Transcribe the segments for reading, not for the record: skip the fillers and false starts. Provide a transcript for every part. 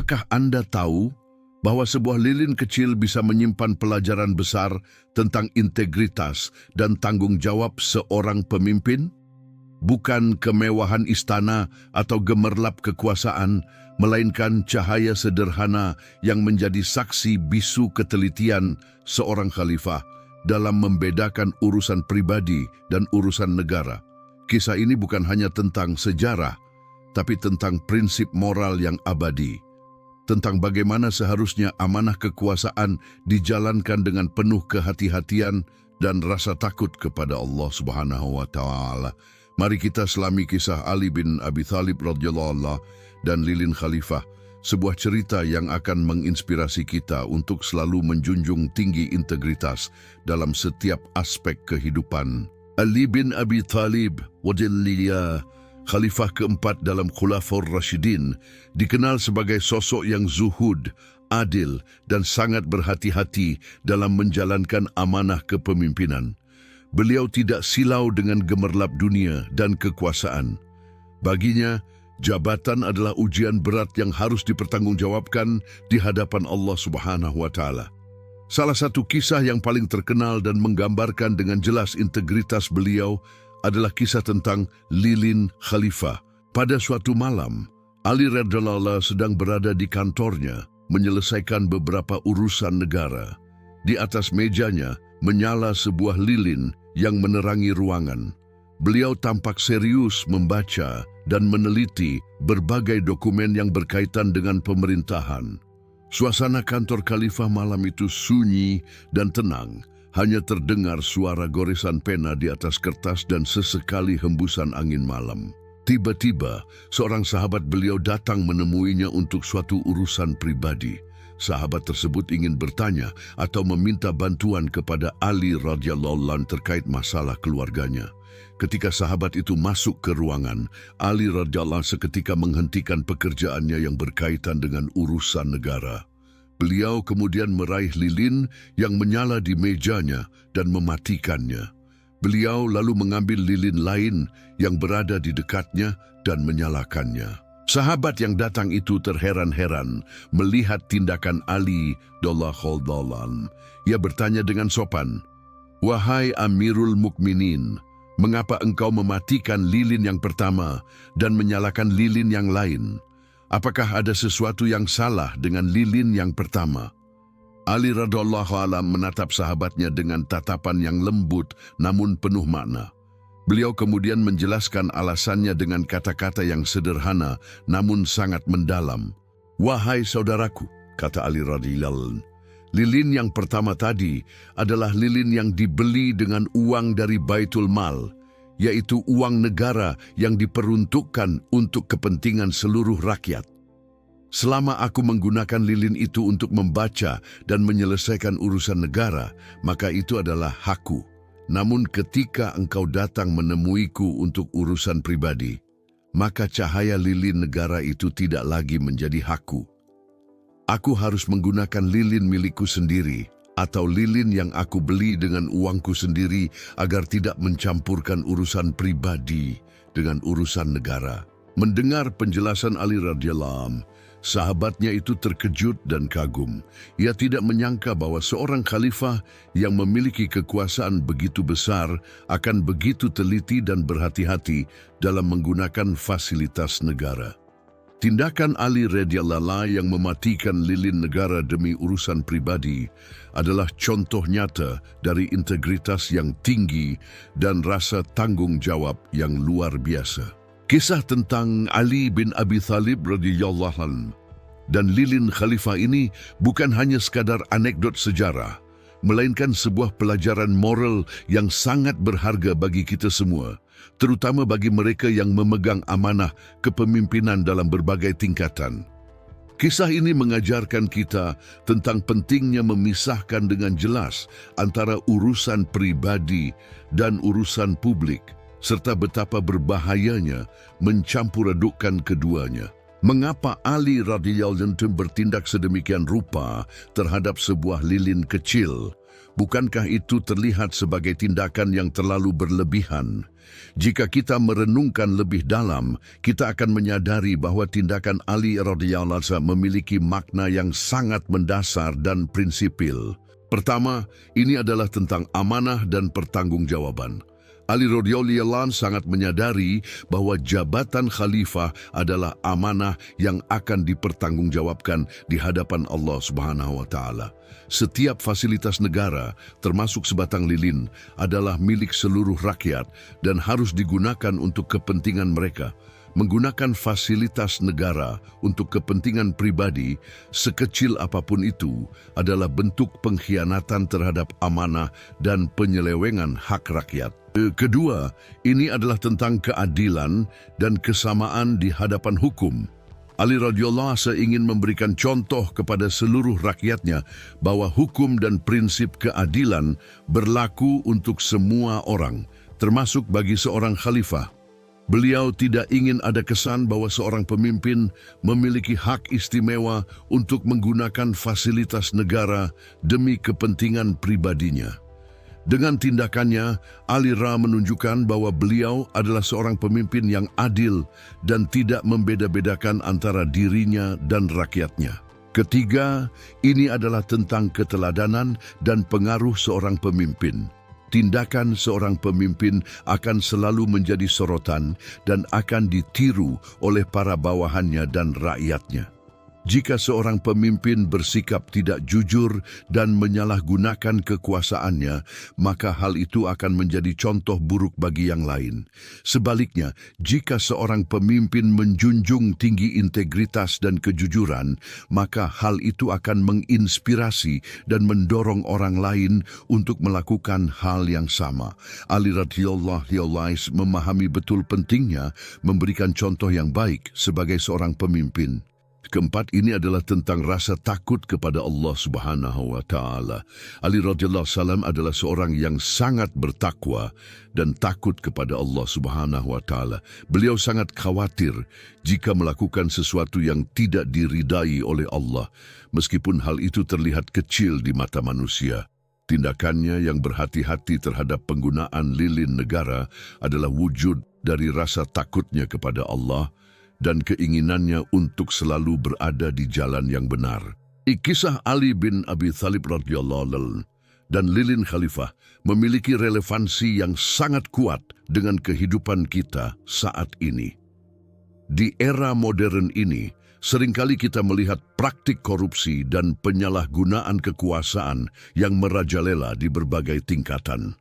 Apakah Anda tahu bahwa sebuah lilin kecil bisa menyimpan pelajaran besar tentang integritas dan tanggung jawab seorang pemimpin? Bukan kemewahan istana atau gemerlap kekuasaan, melainkan cahaya sederhana yang menjadi saksi bisu ketelitian seorang khalifah dalam membedakan urusan pribadi dan urusan negara. Kisah ini bukan hanya tentang sejarah, tapi tentang prinsip moral yang abadi, tentang bagaimana seharusnya amanah kekuasaan dijalankan dengan penuh kehati-hatian dan rasa takut kepada Allah Subhanahu wa Ta'ala. Mari kita selami kisah Ali bin Abi Thalib radhiyallahu anhu dan lilin khalifah, sebuah cerita yang akan menginspirasi kita untuk selalu menjunjung tinggi integritas dalam setiap aspek kehidupan. Ali bin Abi Thalib radhiyallahu Khalifah keempat dalam Khulafaur Rasyidin, dikenal sebagai sosok yang zuhud, adil, dan sangat berhati-hati dalam menjalankan amanah kepemimpinan. Beliau tidak silau dengan gemerlap dunia dan kekuasaan. Baginya, jabatan adalah ujian berat yang harus dipertanggungjawabkan di hadapan Allah Subhanahu wa Ta'ala. Salah satu kisah yang paling terkenal dan menggambarkan dengan jelas integritas beliau adalah kisah tentang lilin khalifah. Pada suatu malam, Ali radhiyallahu sedang berada di kantornya menyelesaikan beberapa urusan negara. Di atas mejanya menyala sebuah lilin yang menerangi ruangan. Beliau tampak serius membaca dan meneliti berbagai dokumen yang berkaitan dengan pemerintahan. Suasana kantor khalifah malam itu sunyi dan tenang. Hanya terdengar suara goresan pena di atas kertas dan sesekali hembusan angin malam. Tiba-tiba, seorang sahabat beliau datang menemuinya untuk suatu urusan pribadi. Sahabat tersebut ingin bertanya atau meminta bantuan kepada Ali radhiyallahu anhu terkait masalah keluarganya. Ketika sahabat itu masuk ke ruangan, Ali radhiyallahu anhu seketika menghentikan pekerjaannya yang berkaitan dengan urusan negara. Beliau kemudian meraih lilin yang menyala di mejanya dan mematikannya. Beliau lalu mengambil lilin lain yang berada di dekatnya dan menyalakannya. Sahabat yang datang itu terheran-heran melihat tindakan Ali radhiyallahu anhu. Ia bertanya dengan sopan, "Wahai Amirul Mukminin, mengapa engkau mematikan lilin yang pertama dan menyalakan lilin yang lain? Apakah ada sesuatu yang salah dengan lilin yang pertama?" Ali radhiyallahu anhu menatap sahabatnya dengan tatapan yang lembut namun penuh makna. Beliau kemudian menjelaskan alasannya dengan kata-kata yang sederhana namun sangat mendalam. "Wahai saudaraku," kata Ali radhiyallahu anhu, "lilin yang pertama tadi adalah lilin yang dibeli dengan uang dari Baitul Mal, yaitu uang negara yang diperuntukkan untuk kepentingan seluruh rakyat. Selama aku menggunakan lilin itu untuk membaca dan menyelesaikan urusan negara, maka itu adalah hakku. Namun ketika engkau datang menemuiku untuk urusan pribadi, maka cahaya lilin negara itu tidak lagi menjadi hakku. Aku harus menggunakan lilin milikku sendiri atau lilin yang aku beli dengan uangku sendiri agar tidak mencampurkan urusan pribadi dengan urusan negara." Mendengar penjelasan Ali radhiyallahu anhu, sahabatnya itu terkejut dan kagum. Ia tidak menyangka bahwa seorang khalifah yang memiliki kekuasaan begitu besar akan begitu teliti dan berhati-hati dalam menggunakan fasilitas negara. Tindakan Ali radhiyallahu anhu yang mematikan lilin negara demi urusan pribadi adalah contoh nyata dari integritas yang tinggi dan rasa tanggung jawab yang luar biasa. Kisah tentang Ali bin Abi Thalib radhiyallahu anhu dan lilin khalifah ini bukan hanya sekadar anekdot sejarah, melainkan sebuah pelajaran moral yang sangat berharga bagi kita semua, terutama bagi mereka yang memegang amanah kepemimpinan dalam berbagai tingkatan. Kisah ini mengajarkan kita tentang pentingnya memisahkan dengan jelas antara urusan pribadi dan urusan publik, serta betapa berbahayanya mencampur adukkan keduanya. Mengapa Ali radhiyallahu anhu bertindak sedemikian rupa terhadap sebuah lilin kecil? Bukankah itu terlihat sebagai tindakan yang terlalu berlebihan? Jika kita merenungkan lebih dalam, kita akan menyadari bahwa tindakan Ali radhiyallahu anhu memiliki makna yang sangat mendasar dan prinsipil. Pertama, ini adalah tentang amanah dan pertanggungjawaban. Ali radhiyallahu anhu sangat menyadari bahwa jabatan khalifah adalah amanah yang akan dipertanggungjawabkan di hadapan Allah Subhanahu wa taala. Setiap fasilitas negara, termasuk sebatang lilin, adalah milik seluruh rakyat dan harus digunakan untuk kepentingan mereka. Menggunakan fasilitas negara untuk kepentingan pribadi, sekecil apapun itu, adalah bentuk pengkhianatan terhadap amanah dan penyelewengan hak rakyat. Kedua, ini adalah tentang keadilan dan kesamaan di hadapan hukum. Ali radhiyallahu anhu ingin memberikan contoh kepada seluruh rakyatnya bahwa hukum dan prinsip keadilan berlaku untuk semua orang, termasuk bagi seorang khalifah. Beliau tidak ingin ada kesan bahwa seorang pemimpin memiliki hak istimewa untuk menggunakan fasilitas negara demi kepentingan pribadinya. Dengan tindakannya, Ali Ra menunjukkan bahwa beliau adalah seorang pemimpin yang adil dan tidak membeda-bedakan antara dirinya dan rakyatnya. Ketiga, ini adalah tentang keteladanan dan pengaruh seorang pemimpin. Tindakan seorang pemimpin akan selalu menjadi sorotan dan akan ditiru oleh para bawahannya dan rakyatnya. Jika seorang pemimpin bersikap tidak jujur dan menyalahgunakan kekuasaannya, maka hal itu akan menjadi contoh buruk bagi yang lain. Sebaliknya, jika seorang pemimpin menjunjung tinggi integritas dan kejujuran, maka hal itu akan menginspirasi dan mendorong orang lain untuk melakukan hal yang sama. Ali radhiyallahu anhu memahami betul pentingnya memberikan contoh yang baik sebagai seorang pemimpin. Keempat, ini adalah tentang rasa takut kepada Allah Subhanahu wa taala. Ali radhiyallahu anhu adalah seorang yang sangat bertakwa dan takut kepada Allah Subhanahu wa taala. Beliau sangat khawatir jika melakukan sesuatu yang tidak diridai oleh Allah, meskipun hal itu terlihat kecil di mata manusia. Tindakannya yang berhati-hati terhadap penggunaan lilin negara adalah wujud dari rasa takutnya kepada Allah dan keinginannya untuk selalu berada di jalan yang benar. Kisah Ali bin Abi Thalib radhiyallahu anhu dan lilin khalifah memiliki relevansi yang sangat kuat dengan kehidupan kita saat ini. Di era modern ini, seringkali kita melihat praktik korupsi dan penyalahgunaan kekuasaan yang merajalela di berbagai tingkatan.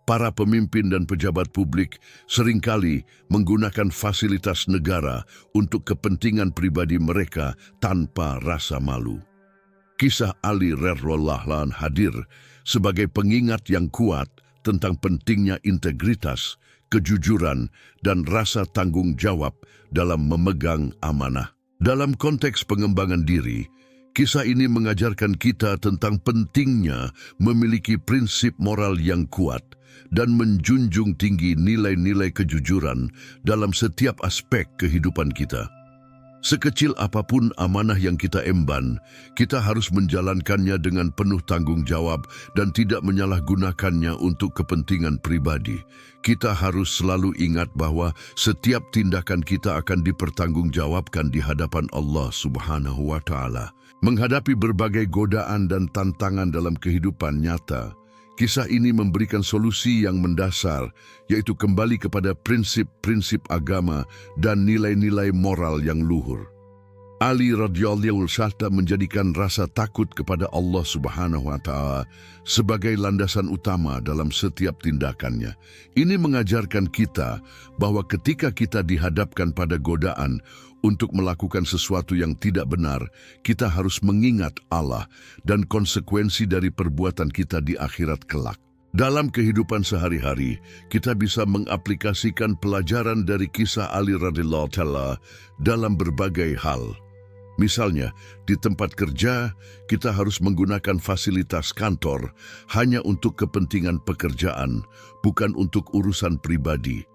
Para pemimpin dan pejabat publik seringkali menggunakan fasilitas negara untuk kepentingan pribadi mereka tanpa rasa malu. Kisah Ali radhiyallahu anhu hadir sebagai pengingat yang kuat tentang pentingnya integritas, kejujuran, dan rasa tanggung jawab dalam memegang amanah. Dalam konteks pengembangan diri, kisah ini mengajarkan kita tentang pentingnya memiliki prinsip moral yang kuat dan menjunjung tinggi nilai-nilai kejujuran dalam setiap aspek kehidupan kita. Sekecil apapun amanah yang kita emban, kita harus menjalankannya dengan penuh tanggung jawab dan tidak menyalahgunakannya untuk kepentingan pribadi. Kita harus selalu ingat bahwa setiap tindakan kita akan dipertanggungjawabkan di hadapan Allah Subhanahu wa taala. Menghadapi berbagai godaan dan tantangan dalam kehidupan nyata, kisah ini memberikan solusi yang mendasar, yaitu kembali kepada prinsip-prinsip agama dan nilai-nilai moral yang luhur. Ali radhiyallahu anhu menjadikan rasa takut kepada Allah Subhanahu wa taala sebagai landasan utama dalam setiap tindakannya. Ini mengajarkan kita bahwa ketika kita dihadapkan pada godaan untuk melakukan sesuatu yang tidak benar, kita harus mengingat Allah dan konsekuensi dari perbuatan kita di akhirat kelak. Dalam kehidupan sehari-hari, kita bisa mengaplikasikan pelajaran dari kisah Ali radhiyallahu anhu dalam berbagai hal. Misalnya, di tempat kerja, kita harus menggunakan fasilitas kantor hanya untuk kepentingan pekerjaan, bukan untuk urusan pribadi.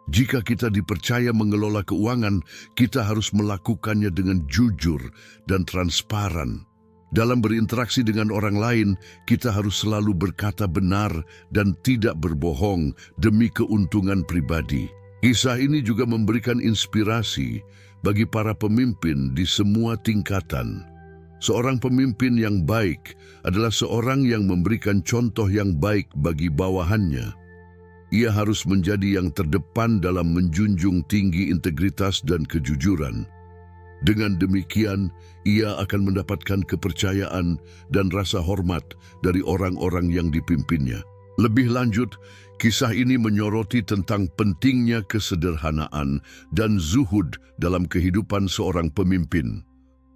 Jika kita dipercaya mengelola keuangan, kita harus melakukannya dengan jujur dan transparan. Dalam berinteraksi dengan orang lain, kita harus selalu berkata benar dan tidak berbohong demi keuntungan pribadi. Kisah ini juga memberikan inspirasi bagi para pemimpin di semua tingkatan. Seorang pemimpin yang baik adalah seorang yang memberikan contoh yang baik bagi bawahannya. Ia harus menjadi yang terdepan dalam menjunjung tinggi integritas dan kejujuran. Dengan demikian, ia akan mendapatkan kepercayaan dan rasa hormat dari orang-orang yang dipimpinnya. Lebih lanjut, kisah ini menyoroti tentang pentingnya kesederhanaan dan zuhud dalam kehidupan seorang pemimpin.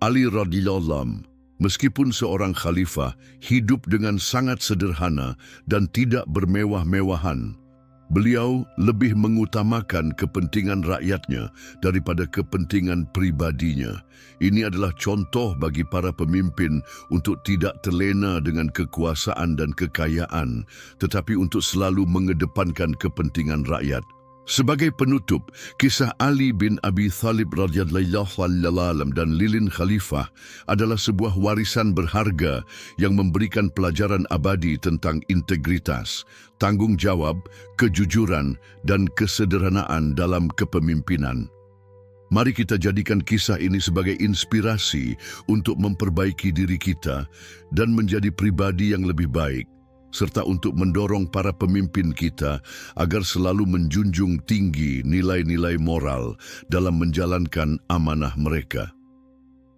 Ali radhiyallahu anhu, meskipun seorang khalifah, hidup dengan sangat sederhana dan tidak bermewah-mewahan. Beliau lebih mengutamakan kepentingan rakyatnya daripada kepentingan pribadinya. Ini adalah contoh bagi para pemimpin untuk tidak terlena dengan kekuasaan dan kekayaan, tetapi untuk selalu mengedepankan kepentingan rakyat. Sebagai penutup, kisah Ali bin Abi Thalib radhiyallahu anhu dan lilin khalifah adalah sebuah warisan berharga yang memberikan pelajaran abadi tentang integritas, tanggung jawab, kejujuran, dan kesederhanaan dalam kepemimpinan. Mari kita jadikan kisah ini sebagai inspirasi untuk memperbaiki diri kita dan menjadi pribadi yang lebih baik, serta untuk mendorong para pemimpin kita agar selalu menjunjung tinggi nilai-nilai moral dalam menjalankan amanah mereka.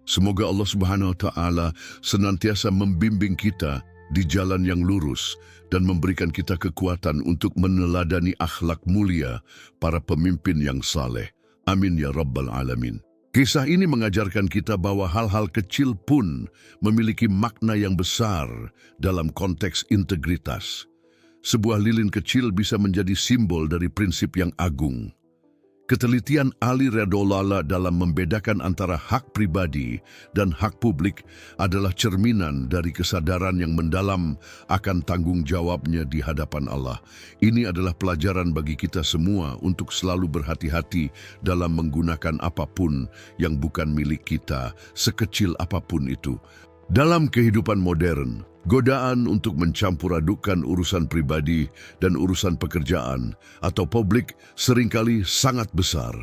Semoga Allah Subhanahu wa Ta'ala senantiasa membimbing kita di jalan yang lurus dan memberikan kita kekuatan untuk meneladani akhlak mulia para pemimpin yang saleh. Amin ya Rabbal Alamin. Kisah ini mengajarkan kita bahwa hal-hal kecil pun memiliki makna yang besar dalam konteks integritas. Sebuah lilin kecil bisa menjadi simbol dari prinsip yang agung. Ketelitian Ali radhiyallahu anhu dalam membedakan antara hak pribadi dan hak publik adalah cerminan dari kesadaran yang mendalam akan tanggung jawabnya di hadapan Allah. Ini adalah pelajaran bagi kita semua untuk selalu berhati-hati dalam menggunakan apapun yang bukan milik kita, sekecil apapun itu. Dalam kehidupan modern, godaan untuk mencampur adukkan urusan pribadi dan urusan pekerjaan atau publik seringkali sangat besar.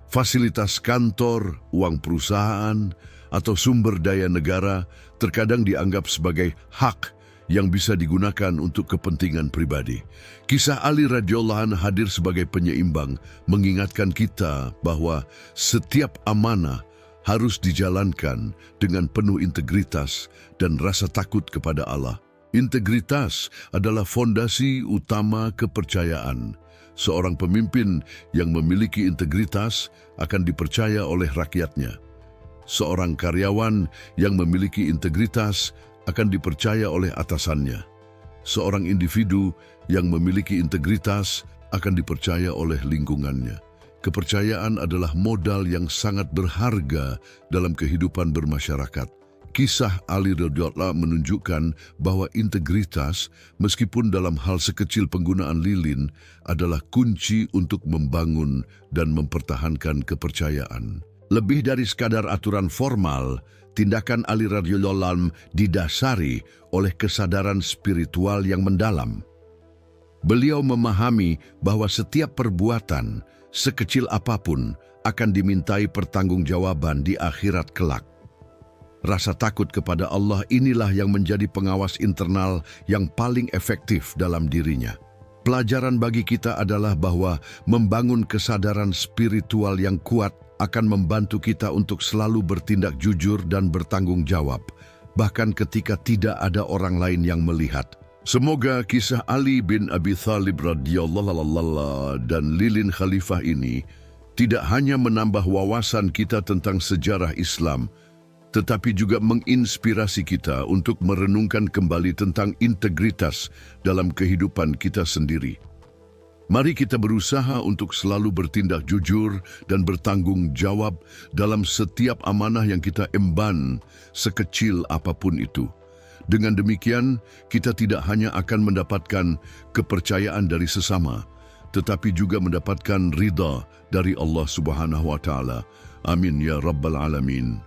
Fasilitas kantor, uang perusahaan, atau sumber daya negara terkadang dianggap sebagai hak yang bisa digunakan untuk kepentingan pribadi. Kisah Ali radhiyallahu anhu hadir sebagai penyeimbang, mengingatkan kita bahwa setiap amanah harus dijalankan dengan penuh integritas dan rasa takut kepada Allah. Integritas adalah fondasi utama kepercayaan. Seorang pemimpin yang memiliki integritas akan dipercaya oleh rakyatnya. Seorang karyawan yang memiliki integritas akan dipercaya oleh atasannya. Seorang individu yang memiliki integritas akan dipercaya oleh lingkungannya. Kepercayaan adalah modal yang sangat berharga dalam kehidupan bermasyarakat. Kisah Ali radhiyallahu anhu menunjukkan bahwa integritas, meskipun dalam hal sekecil penggunaan lilin, adalah kunci untuk membangun dan mempertahankan kepercayaan. Lebih dari sekadar aturan formal, tindakan Ali radhiyallahu anhu didasari oleh kesadaran spiritual yang mendalam. Beliau memahami bahwa setiap perbuatan, sekecil apapun, akan dimintai pertanggungjawaban di akhirat kelak. Rasa takut kepada Allah inilah yang menjadi pengawas internal yang paling efektif dalam dirinya. Pelajaran bagi kita adalah bahwa membangun kesadaran spiritual yang kuat akan membantu kita untuk selalu bertindak jujur dan bertanggung jawab, bahkan ketika tidak ada orang lain yang melihat. Semoga kisah Ali bin Abi Thalib radhiyallahu anhu dan lilin khalifah ini tidak hanya menambah wawasan kita tentang sejarah Islam, tetapi juga menginspirasi kita untuk merenungkan kembali tentang integritas dalam kehidupan kita sendiri. Mari kita berusaha untuk selalu bertindak jujur dan bertanggung jawab dalam setiap amanah yang kita emban, sekecil apapun itu. Dengan demikian, kita tidak hanya akan mendapatkan kepercayaan dari sesama, tetapi juga mendapatkan ridha dari Allah Subhanahu wa taala. Amin ya rabbal alamin.